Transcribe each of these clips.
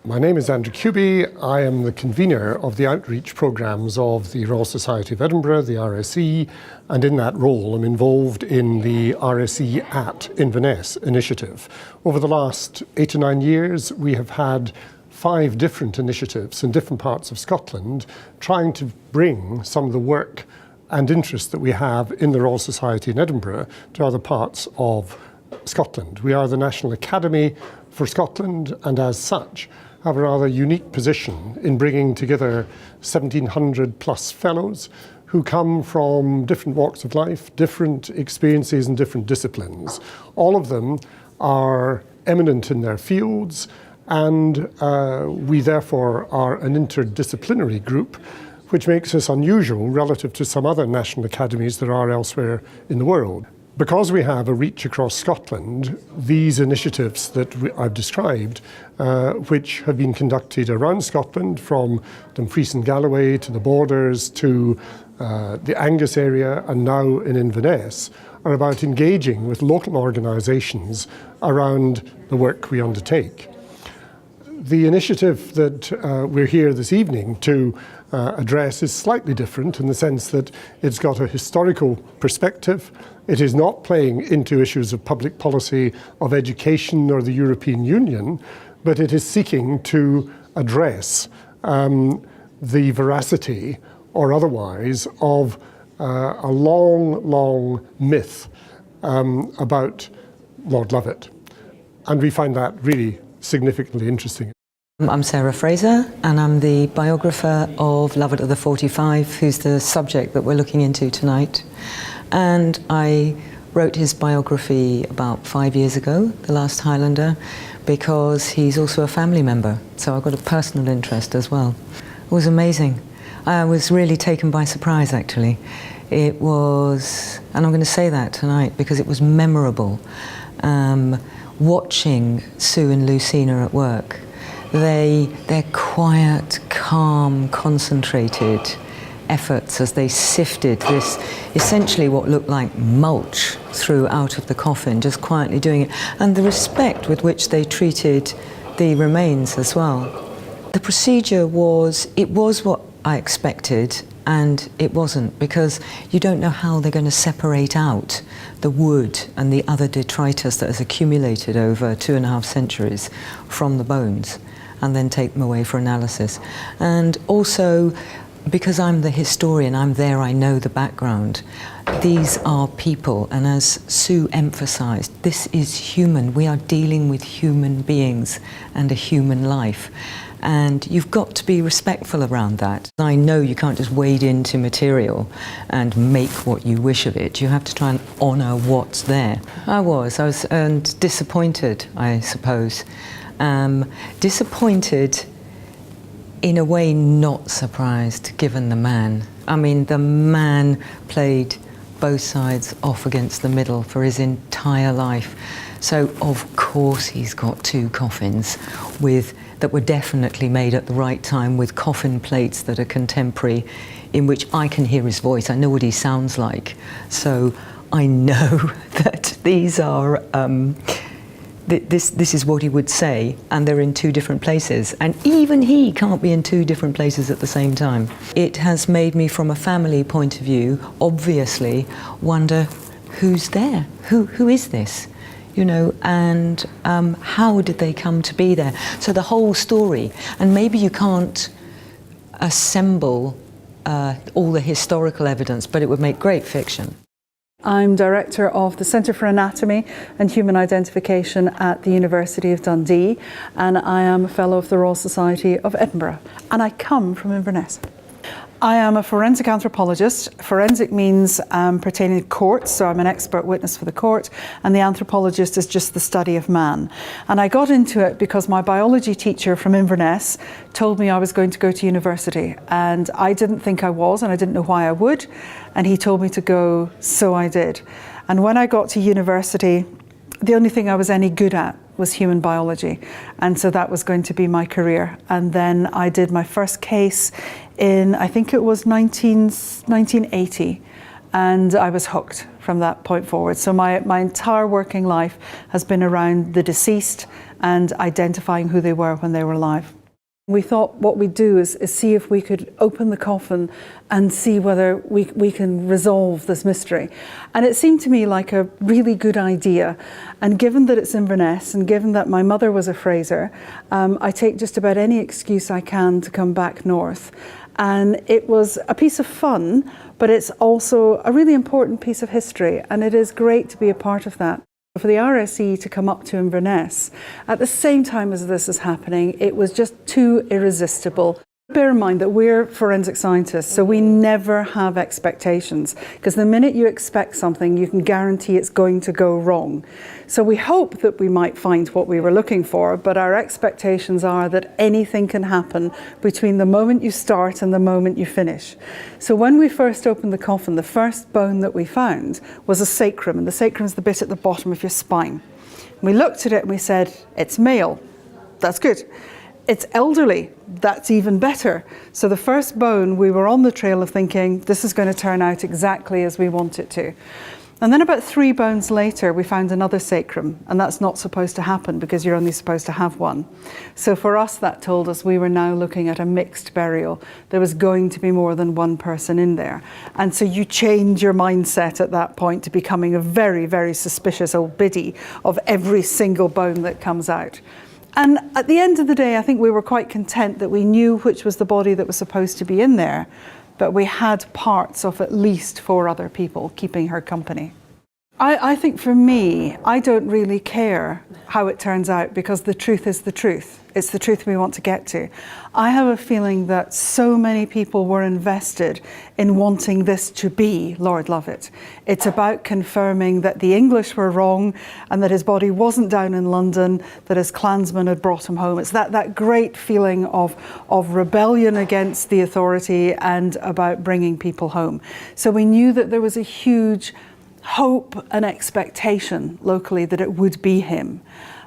My name is Andrew Cubie. I am the convener of the outreach programmes of the Royal Society of Edinburgh, the RSE, and in that role I'm involved in the RSE at Inverness initiative. Over the last 8 to 9 years we have had 5 different initiatives in different parts of Scotland trying to bring some of the work and interest that we have in the Royal Society in Edinburgh to other parts of Scotland. We are the National Academy for Scotland and as such have a rather unique position in bringing together 1,700 plus fellows who come from different walks of life, different experiences and different disciplines. All of them are eminent in their fields, and we therefore are an interdisciplinary group, which makes us unusual relative to some other national academies there are elsewhere in the world. Because we have a reach across Scotland, these initiatives that I've described, which have been conducted around Scotland from Dumfries and Galloway to the Borders to the Angus area and now in Inverness, are about engaging with local organisations around the work we undertake. The initiative that we're here this evening to address is slightly different in the sense that it's got a historical perspective. It is not playing into issues of public policy, of education or the European Union, but it is seeking to address the veracity or otherwise of a long myth about Lord Lovat. And we find that really significantly interesting. I'm Sarah Fraser, and I'm the biographer of Lovat of the 45, who's the subject that we're looking into tonight. And I wrote his biography about 5 years ago, The Last Highlander, because he's also a family member, so I've got a personal interest as well. It was amazing. I was really taken by surprise, actually. It was, and I'm going to say that tonight because it was memorable. Watching Sue and Lucina at work, their quiet, calm, concentrated efforts as they sifted this, essentially what looked like mulch through out of the coffin, just quietly doing it, and the respect with which they treated the remains as well. The procedure was what I expected, and it wasn't, because you don't know how they're going to separate out the wood and the other detritus that has accumulated over 2.5 centuries from the bones and then take them away for analysis. And also, because I'm the historian, I'm there, I know the background. These are people, and as Sue emphasised, this is human. We are dealing with human beings and a human life. And you've got to be respectful around that. I know you can't just wade into material and make what you wish of it. You have to try and honour what's there. I was disappointed, I suppose. Disappointed, in a way not surprised, given the man. I mean, the man played both sides off against the middle for his entire life. So of course he's got 2 coffins that were definitely made at the right time, with coffin plates that are contemporary, in which I can hear his voice. I know what he sounds like. So I know that these are, this is what he would say, and they're in 2 different places. And even he can't be in 2 different places at the same time. It has made me, from a family point of view, obviously wonder who's there? Who is this? You know, and how did they come to be there? So the whole story, and maybe you can't assemble all the historical evidence, but it would make great fiction. I'm Director of the Centre for Anatomy and Human Identification at the University of Dundee, and I am a Fellow of the Royal Society of Edinburgh, and I come from Inverness. I am a forensic anthropologist. Forensic means pertaining to courts, so I'm an expert witness for the court, and the anthropologist is just the study of man. And I got into it because my biology teacher from Inverness told me I was going to go to university, and I didn't think I was, and I didn't know why I would, and he told me to go, so I did. And when I got to university, the only thing I was any good at was human biology, and so that was going to be my career. And then I did my first case in, I think it was 1980, and I was hooked from that point forward. So my entire working life has been around the deceased and identifying who they were when they were alive. We thought what we'd do is see if we could open the coffin and see whether we can resolve this mystery. And it seemed to me like a really good idea. And given that it's Inverness, and given that my mother was a Fraser, I take just about any excuse I can to come back north. And it was a piece of fun, but it's also a really important piece of history, and it is great to be a part of that. For the RSE to come up to Inverness at the same time as this is happening, it was just too irresistible. Bear in mind that we're forensic scientists, so we never have expectations, because the minute you expect something, you can guarantee it's going to go wrong. So we hope that we might find what we were looking for, but our expectations are that anything can happen between the moment you start and the moment you finish. So when we first opened the coffin, the first bone that we found was a sacrum, and the sacrum is the bit at the bottom of your spine. We looked at it and we said, it's male, that's good. It's elderly, that's even better. So the first bone, we were on the trail of thinking, this is going to turn out exactly as we want it to. And then about 3 bones later, we found another sacrum, and that's not supposed to happen because you're only supposed to have one. So for us, that told us we were now looking at a mixed burial. There was going to be more than one person in there. And so you change your mindset at that point to becoming a very, very suspicious old biddy of every single bone that comes out. And at the end of the day, I think we were quite content that we knew which was the body that was supposed to be in there, but we had parts of at least 4 other people keeping her company. I think for me, I don't really care how it turns out, because the truth is the truth. It's the truth we want to get to. I have a feeling that so many people were invested in wanting this to be Lord Lovat. It's about confirming that the English were wrong and that his body wasn't down in London, that his clansmen had brought him home. It's that great feeling of rebellion against the authority and about bringing people home. So we knew that there was a huge hope and expectation locally that it would be him.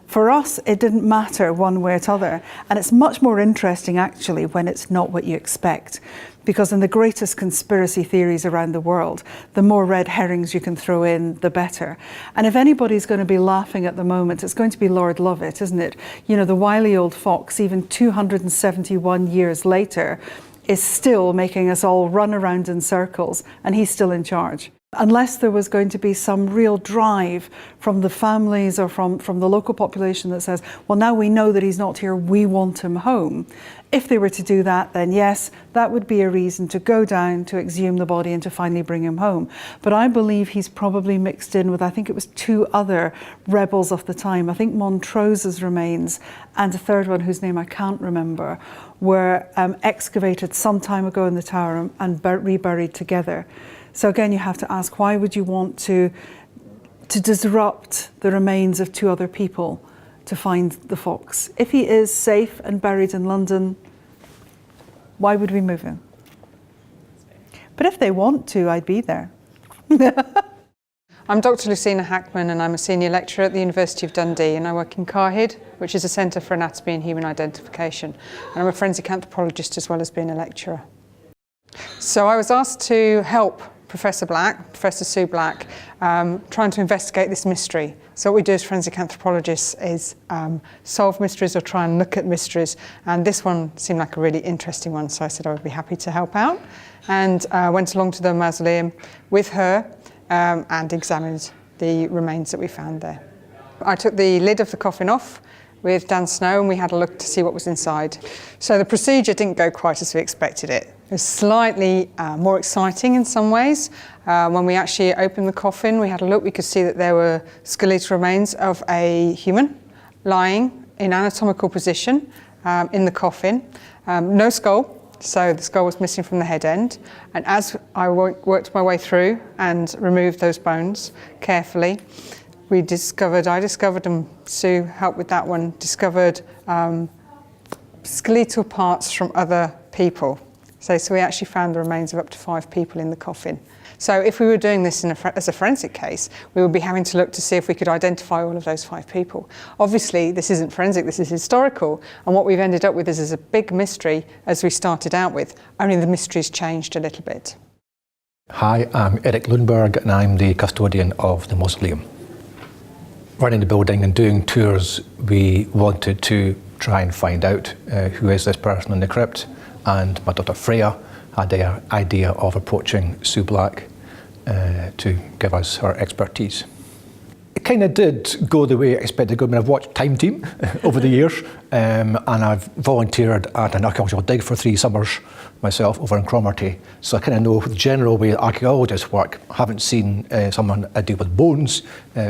For us, it didn't matter one way or the other. And it's much more interesting, actually, when it's not what you expect. Because in the greatest conspiracy theories around the world, the more red herrings you can throw in, the better. And if anybody's going to be laughing at the moment, it's going to be Lord Lovat, isn't it? You know, the wily old fox, even 271 years later, is still making us all run around in circles, and he's still in charge. Unless there was going to be some real drive from the families or from the local population that says, well, now we know that he's not here, we want him home. If they were to do that, then yes, that would be a reason to go down, to exhume the body and to finally bring him home. But I believe he's probably mixed in with, I think it was 2 other rebels of the time. I think Montrose's remains and a third one whose name I can't remember were excavated some time ago in the tower and reburied together. So again, you have to ask, why would you want to disrupt the remains of 2 other people to find the fox? If he is safe and buried in London, why would we move him? But if they want to, I'd be there. I'm Dr. Lucina Hackman, and I'm a senior lecturer at the University of Dundee, and I work in Carhyd, which is a centre for anatomy and human identification. And I'm a forensic anthropologist as well as being a lecturer. So I was asked to help Professor Sue Black, trying to investigate this mystery. So what we do as forensic anthropologists is solve mysteries or try and look at mysteries. And this one seemed like a really interesting one, so I said I would be happy to help out. And went along to the mausoleum with her and examined the remains that we found there. I took the lid of the coffin off with Dan Snow, and we had a look to see what was inside. So the procedure didn't go quite as we expected it. It was slightly more exciting in some ways. When we actually opened the coffin, we had a look, we could see that there were skeletal remains of a human lying in anatomical position in the coffin. No skull, so the skull was missing from the head end. And as I worked my way through and removed those bones carefully, I discovered, and Sue helped with that one, discovered skeletal parts from other people. So we actually found the remains of up to 5 people in the coffin. So if we were doing this as a forensic case, we would be having to look to see if we could identify all of those 5 people. Obviously, this isn't forensic, this is historical, and what we've ended up with is a big mystery as we started out with, only the mystery's changed a little bit. Hi, I'm Erik Lundberg, and I'm the custodian of the mausoleum. Running the building and doing tours, we wanted to try and find out who is this person in the crypt, and my daughter Freya had the idea of approaching Sue Black to give us her expertise. It kind of did go the way I expected it to go. I mean, I've watched Time Team over the years, and I've volunteered at an archaeological dig for 3 summers myself over in Cromarty, so I kind of know the general way archaeologists work. I haven't seen someone deal with bones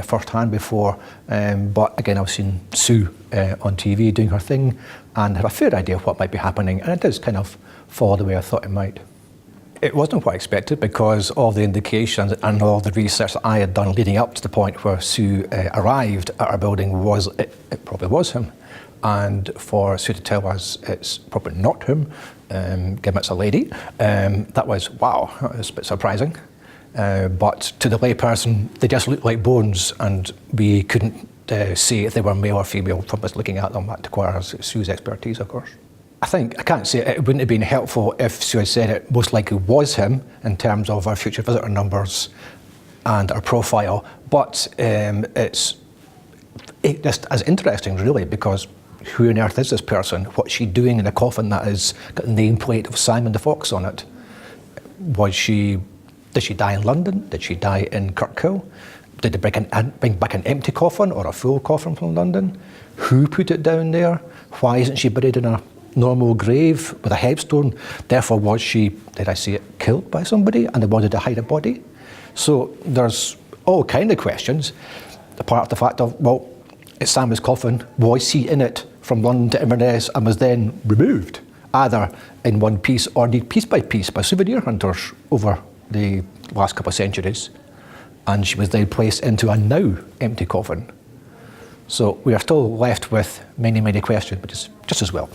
firsthand before, but again, I've seen Sue on TV doing her thing and had a fair idea of what might be happening, and it does kind of fall the way I thought it might. It wasn't what I expected, because all the indications and all the research that I had done leading up to the point where Sue arrived at our building was it probably was him. And for Sue to tell us it's probably not him, given it's a lady, that was, wow, that was a bit surprising. But to the layperson, they just looked like bones, and we couldn't say if they were male or female from us looking at them. That requires Sue's expertise, of course. I can't say it wouldn't have been helpful if Sue had said it most likely was him in terms of our future visitor numbers and our profile, but it's just as interesting really, because who on earth is this person? What's she doing in a coffin that has got the nameplate of Simon the Fox on it? Did she die in London? Did she die in Kirkhill? Did they bring back an empty coffin or a full coffin from London? Who put it down there? Why isn't she buried in a normal grave with a headstone? Therefore, was she, did I say it, killed by somebody and they wanted to hide a body? So there's all kind of questions, apart from the fact of, well, it's Simon's coffin, was he in it from London to Inverness and was then removed, either in one piece or indeed piece by souvenir hunters over the last couple of centuries, and she was then placed into a now empty coffin. So we are still left with many, many questions, but it's just as well.